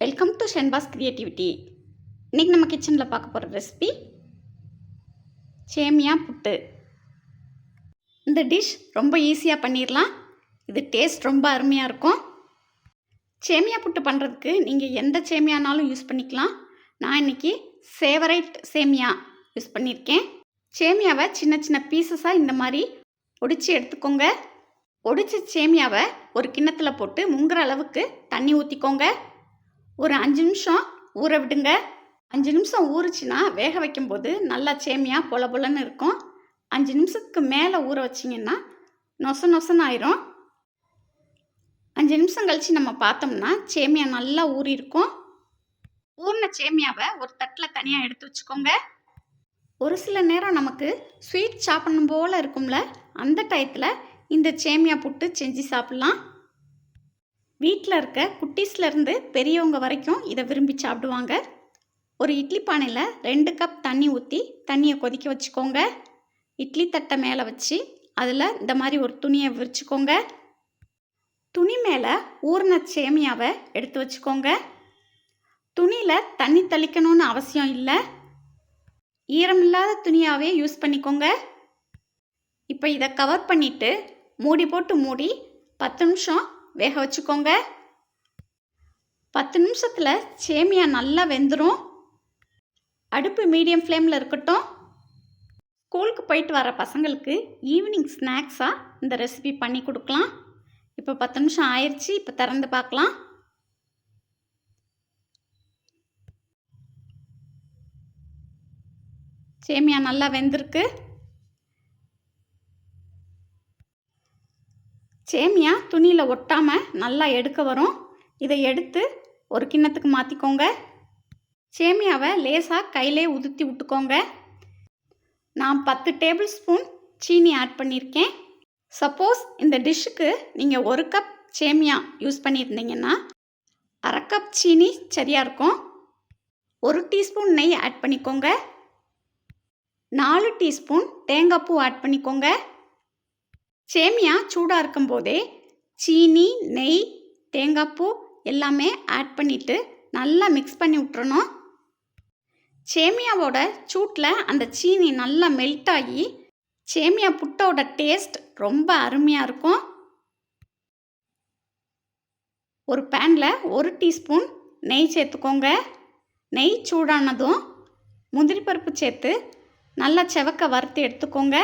Welcome to Shenba's creativity. இன்றைக்கி நம்ம கிச்சனில் பார்க்க போகிற ரெசிபி சேமியா புட்டு. இந்த டிஷ் ரொம்ப ஈஸியாக பண்ணிடலாம். இது டேஸ்ட் ரொம்ப அருமையாக இருக்கும். சேமியா புட்டு பண்ணுறதுக்கு நீங்கள் எந்த சேமியானாலும் யூஸ் பண்ணிக்கலாம். நான் இன்றைக்கி ஃபேவரைட் சேமியா யூஸ் பண்ணியிருக்கேன். சேமியாவை சின்ன சின்ன பீசஸாக இந்த மாதிரி ஒடிச்சு எடுத்துக்கோங்க. ஒடிச்ச சேமியாவை ஒரு கிண்ணத்தில் போட்டு முங்குற அளவுக்கு தண்ணி ஊற்றிக்கோங்க. ஒரு 5 நிமிஷம் ஊற விடுங்க. 5 நிமிஷம் ஊறுச்சுன்னா வேக வைக்கும்போது நல்லா சேமியா பொல பொலன்னு இருக்கும். 5 நிமிஷத்துக்கு மேலே ஊற வச்சிங்கன்னா நொசன்னு ஆயிரும். 5 நிமிஷம் கழித்து நம்ம பார்த்தோம்னா சேமியா நல்லா ஊறி இருக்கும். ஊறின சேமியாவை ஒரு தட்டில் தனியாக எடுத்து வச்சுக்கோங்க. ஒரு சில நேரம் நமக்கு ஸ்வீட் சாப்பிடணும் போல் இருக்கும்ல, அந்த டயத்தில் இந்த சேமியா புட்டு செஞ்சு சாப்பிட்லாம். வீட்டில் இருக்க குட்டீஸ்லேருந்து பெரியவங்க வரைக்கும் இதை விரும்பி சாப்பிடுவாங்க. ஒரு இட்லி பானையில் 2 கப் தண்ணி ஊற்றி தண்ணியை கொதிக்க வச்சுக்கோங்க. இட்லி தட்டை மேலே வச்சு அதில் இந்த மாதிரி ஒரு துணியை விரிச்சுக்கோங்க. துணி மேலே ஊறின சேமியாவை எடுத்து வச்சுக்கோங்க. துணியில் தண்ணி தெளிக்கணும்னு அவசியம் இல்லை, ஈரமில்லாத துணியாகவே யூஸ் பண்ணிக்கோங்க. இப்போ இதை கவர் பண்ணிவிட்டு மூடி போட்டு மூடி 10 நிமிஷம் வேக வச்சுக்கோங்க. 10 நிமிஷத்தில் சேமியா நல்லா வெந்துடும். அடுப்பு மீடியம் ஃப்ளேமில் இருக்கட்டும். ஸ்கூலுக்கு போயிட்டு வர பசங்களுக்கு ஈவினிங் ஸ்நாக்ஸாக இந்த ரெசிபி பண்ணி கொடுக்கலாம். இப்போ 10 நிமிஷம் ஆயிடுச்சு. இப்போ திறந்து பார்க்கலாம். சேமியா நல்லா வெந்திருக்கு. சேமியா துணியில் ஒட்டாமல் நல்லா எடுக்க வரும். இதை எடுத்து ஒரு கிண்ணத்துக்கு மாற்றிக்கோங்க. சேமியாவை லேசாக கையிலே உதுத்தி விட்டுக்கோங்க. நான் 10 டேபிள் ஸ்பூன் சீனி ஆட் பண்ணியிருக்கேன். சப்போஸ் இந்த டிஷ்ஷுக்கு நீங்கள் 1 கப் சேமியா யூஸ் பண்ணியிருந்தீங்கன்னா 1/2 கப் சீனி சரியாக இருக்கும். 1 டீஸ்பூன் நெய் ஆட் பண்ணிக்கோங்க. 4 டீஸ்பூன் தேங்காய் பூ ஆட் பண்ணிக்கோங்க. சேமியா சூடாக இருக்கும்போதே சீனி, நெய், தேங்காய் பூ எல்லாமே ஆட் பண்ணிவிட்டு நல்லா மிக்ஸ் பண்ணி விட்டுறணும். சேமியாவோட சூட்டில் அந்த சீனி நல்லா மெல்ட் ஆகி சேமியா புட்டோட டேஸ்ட் ரொம்ப அருமையாக இருக்கும். ஒரு பேனில் 1 டீஸ்பூன் நெய் சேர்த்துக்கோங்க. நெய் சூடானதும் முந்திரி பருப்பு சேர்த்து நல்லா செவக்க வறுத்து எடுத்துக்கோங்க.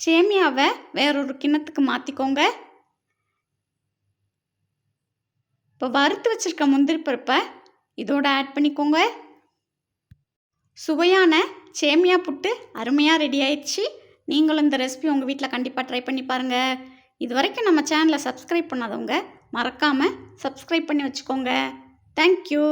சேமியாவை வேறொரு கிண்ணத்துக்கு மாற்றிக்கோங்க. இப்போ வறுத்து வச்சுருக்க முந்திரி பருப்பை இதோட ஆட் பண்ணிக்கோங்க. சுவையான சேமியா புட்டு அருமையாக ரெடி ஆயிடுச்சு. நீங்களும் இந்த ரெசிபி உங்கள் வீட்டில் கண்டிப்பாக ட்ரை பண்ணி பாருங்கள். இது வரைக்கும் நம்ம சேனலை சப்ஸ்கிரைப் பண்ணாதவங்க மறக்காமல் சப்ஸ்கிரைப் பண்ணி வச்சுக்கோங்க. தேங்க்யூ.